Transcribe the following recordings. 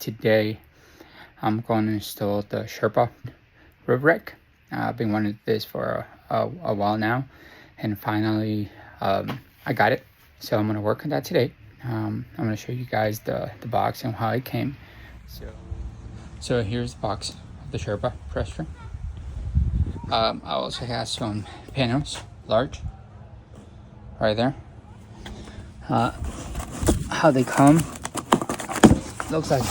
today I'm going to install the Sherpa roof rack. I've been wanting this for a while now, and finally I got it. So I'm going to work on that today. I'm going to show you guys the box and how it came. So here's the box of the Sherpa Crestone. I also have some panels, large, right there. How they come, looks like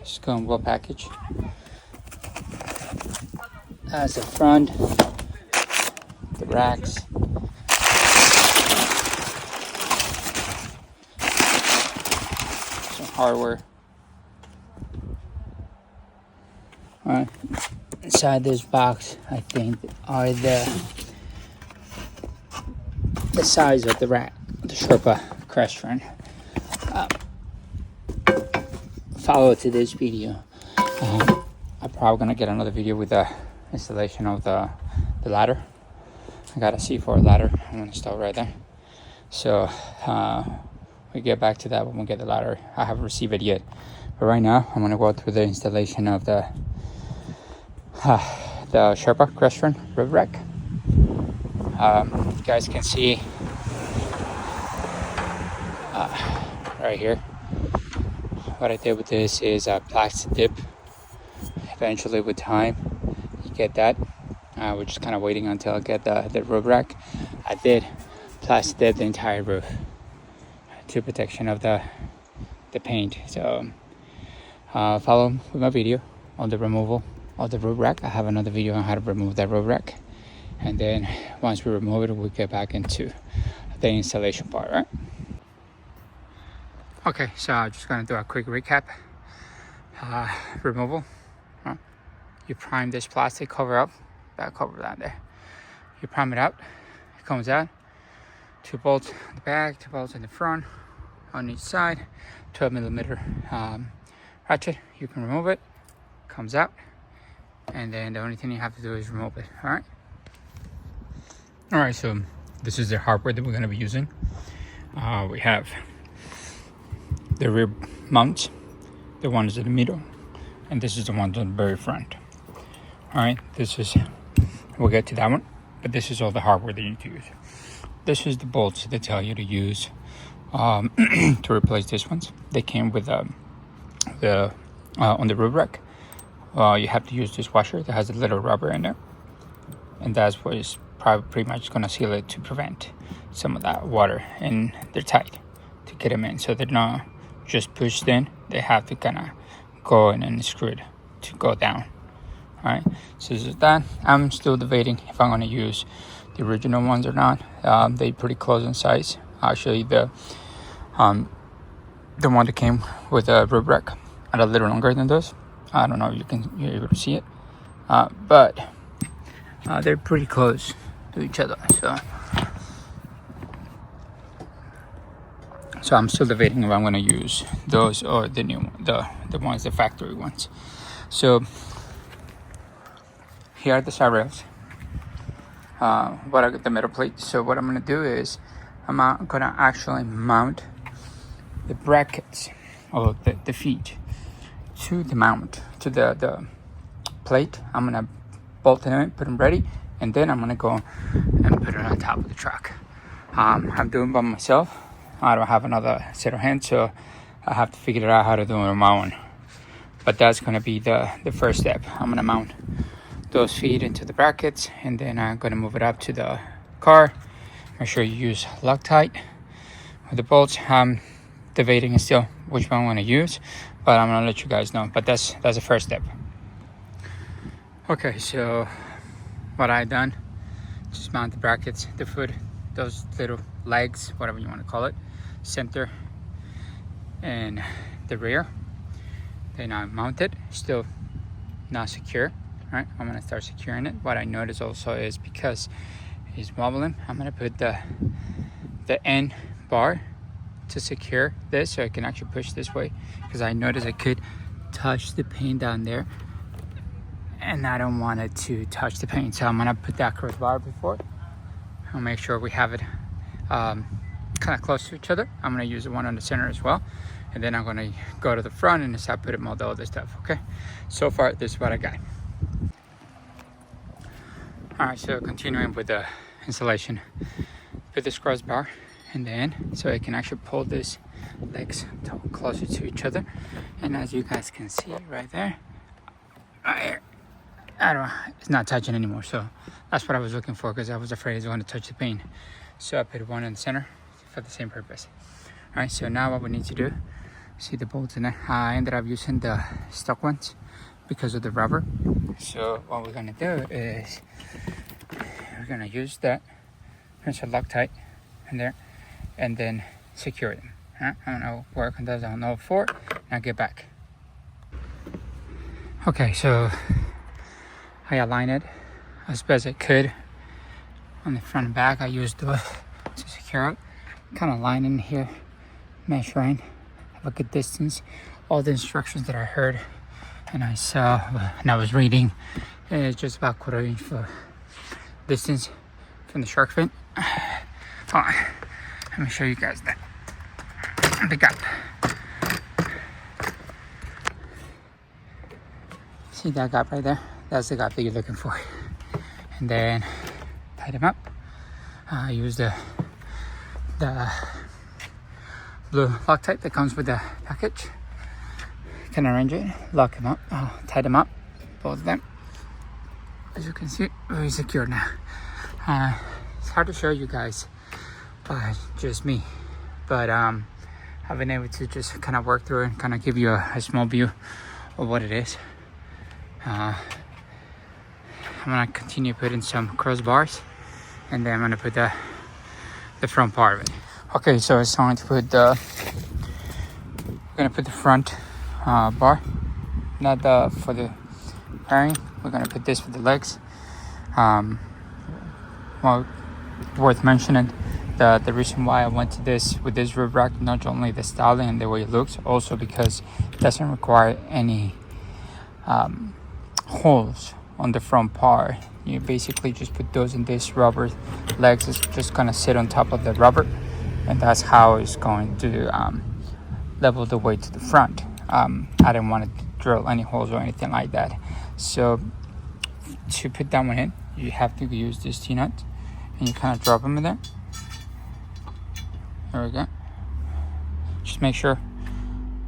just come well packaged. That's the front, the racks, some hardware. Alright, inside this box I think are the size of the rack, the Sherpa Crestone. Follow to this video. I'm probably gonna get another video with the installation of the ladder. I got a C4 ladder I'm gonna install right there. So we get back to that when we get the ladder. I haven't received it yet, but right now I'm gonna go through the installation of the Sherpa Crestone roof rack. You guys can see right here what I did with this is a plastic dip. Eventually with time you get that. We're just kind of waiting until I get the roof rack. I did plastic dip the entire roof to protection of the paint. So follow with my video on the removal of the roof rack. I have another video on how to remove that roof rack, and then once we remove it we'll get back into the installation part, right? Okay, so I'm just gonna do a quick recap. Removal. You prime this plastic cover up, back cover down there. You prime it out, it comes out. 2 bolts in the back, 2 bolts in the front, on each side. 12mm ratchet. You can remove it, comes out, and then the only thing you have to do is remove it. All right, so this is the hardware that we're going to be using. We have the rear mount, the one is in the middle, and this is the one on the very front. All right, we'll get to that one, but this is all the hardware that you need to use. This is the bolts that tell you to use to replace these ones. They came with on the roof rack. You have to use this washer that has a little rubber in there, and that's what is probably pretty much going to seal it to prevent some of that water, and they're tight to get them in, so they're not just pushed in. They have to kind of go in and screw it to go down. All right, so this is that. I'm still debating if I'm going to use the original ones or not. They pretty close in size. I'll show you the one that came with a roof rack are a little longer than those. I don't know if you're able to see it, but they're pretty close to each other. So I'm still debating if I'm going to use those or the new one, the ones, the factory ones. So here are the side rails. What I got the metal plate. So what I'm going to do is I'm going to actually mount the brackets or the feet to the mount, to the plate. I'm going to bolt them in, put them ready, and then I'm going to go and put it on top of the truck. I'm doing it by myself. I don't have another set of hands, so I have to figure out how to do it on my own. But that's going to be the first step. I'm going to mount those feet into the brackets, and then I'm going to move it up to the car. Make sure you use Loctite with the bolts. I'm debating still which one I want to use, but I'm going to let you guys know. But that's the first step. Okay, so what I done, just mount the brackets, the foot, those little legs, whatever you want to call it, center and the rear. Then I mount it, still not secure. All right, I'm gonna start securing it. What I notice also is because it's wobbling, I'm gonna put the end bar to secure this so I can actually push this way, because I noticed I could touch the paint down there and I don't want it to touch the paint. So I'm gonna put that crossbar before. I'll make sure we have it kind of close to each other. I'm going to use the one on the center as well, and then I'm going to go to the front and start putting all the other stuff. Okay, so far this is what I got. All right, so continuing with the installation, put this crossbar, and then so I can actually pull these legs closer to each other. And as you guys can see right there, right here, I don't know, it's not touching anymore. So that's what I was looking for, because I was afraid it's going to touch the paint. So I put one in the center for the same purpose. All right, so now what we need to do, see the bolts in there. I ended up using the stock ones because of the rubber. So what we're gonna do is we're gonna use that pinch Loctite in there and then secure them. I don't know work on those, I don't know for. Now get back. Okay, so I aligned it as best I could on the front and back. I used those to secure it. Kind of lining here, measuring, have a good distance. All the instructions that I heard and I saw and I was reading, it's just about 1/4 inch for distance from the shark fin. Hold on, let me show you guys that. The gap. See that gap right there? That's the gap that you're looking for. And then tie them up. Use the blue Loctite that comes with the package. Can arrange it, lock them up, tie them up, both of them. As you can see, very secure now. It's hard to show you guys by just me, but I've been able to just kind of work through it and kind of give you a small view of what it is. I'm gonna continue putting some crossbars, and then I'm gonna put the front part of it. Okay, so it's time to put we're gonna put the front bar, not for the pairing. We're gonna put this for the legs. Well, worth mentioning, the reason why I went to this with this roof rack, not only the styling and the way it looks, also because it doesn't require any holes on the front part. You basically just put those in this rubber legs. It's just gonna sit on top of the rubber, and that's how it's going to level the weight to the front. I didn't want to drill any holes or anything like that. So to put that one in, you have to use this T-nut, and you kind of drop them in there. There we go. Just make sure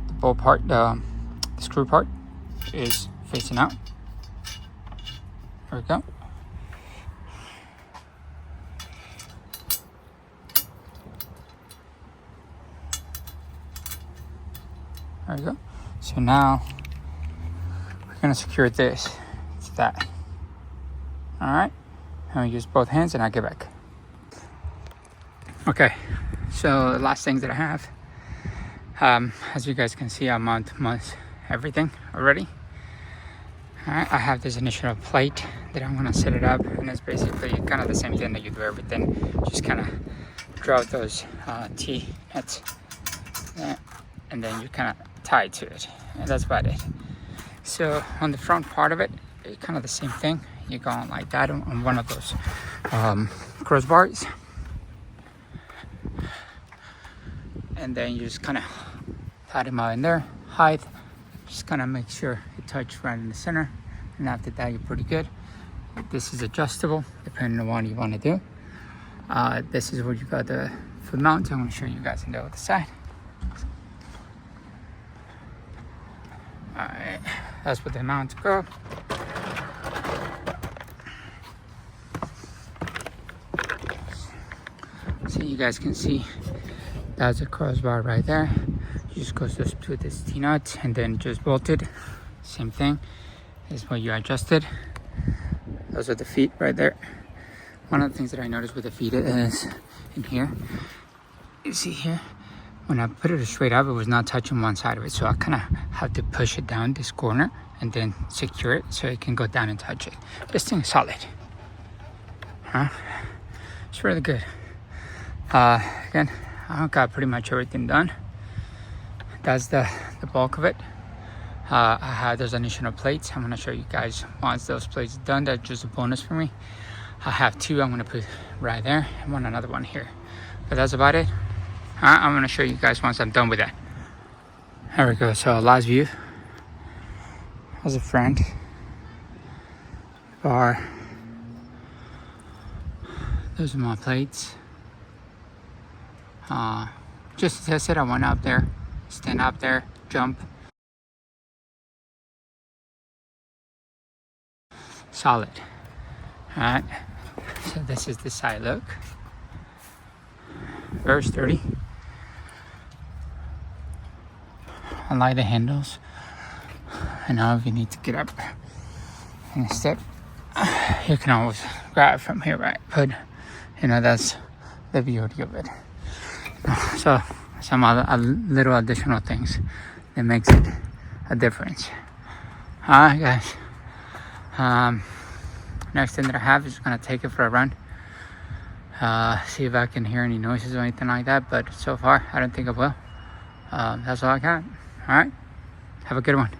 the bolt part, the screw part, is facing out. There we go. There we go. So now we're gonna secure this to that. All right. I'm gonna use both hands and I'll get back. Okay. So the last things that I have, as you guys can see, I mount everything already. All right. I have this initial plate that I'm gonna set it up, and it's basically kind of the same thing that you do everything. Just kind of draw those T-nuts, and then you kind of tie it to it, and that's about it. So on the front part of it, it's kind of the same thing. You go on like that on one of those crossbars, and then you just kind of tie them out in there. Height, just kind of make sure it touches right in the center, and after that you're pretty good. This is adjustable depending on what you want to do. This is where you got the foot mount. I'm going to show you guys on the other side. Alright, that's where the mounts go. So you guys can see that's a crossbar right there. You just go to this T-nut and then just bolt it. Same thing. This is what you adjusted. Those are the feet right there. One of the things that I noticed with the feet is in here. You see here, when I put it straight up, it was not touching one side of it. So I kind of have to push it down this corner and then secure it so it can go down and touch it. This thing is solid. It's really good. Again, I got pretty much everything done. That's the bulk of it. I had those additional plates. I'm gonna show you guys once those plates are done. That's just a bonus for me. I have two I'm gonna put right there and another one here. But that's about it. I'm gonna show you guys once I'm done with that. There we go. So last view as a friend bar. Those are my plates. Just to test it, I went up there, stand up there, jump. Solid. Alright, so this is the side look. Very sturdy. I like the handles. And now if you need to get up and step, you can always grab from here, right? But you know, that's the beauty of it. So some other little additional things that makes it a difference. Alright guys, next thing that I have is gonna take it for a run, see if I can hear any noises or anything like that, but so far I don't think I will. That's all I got. Alright, have a good one.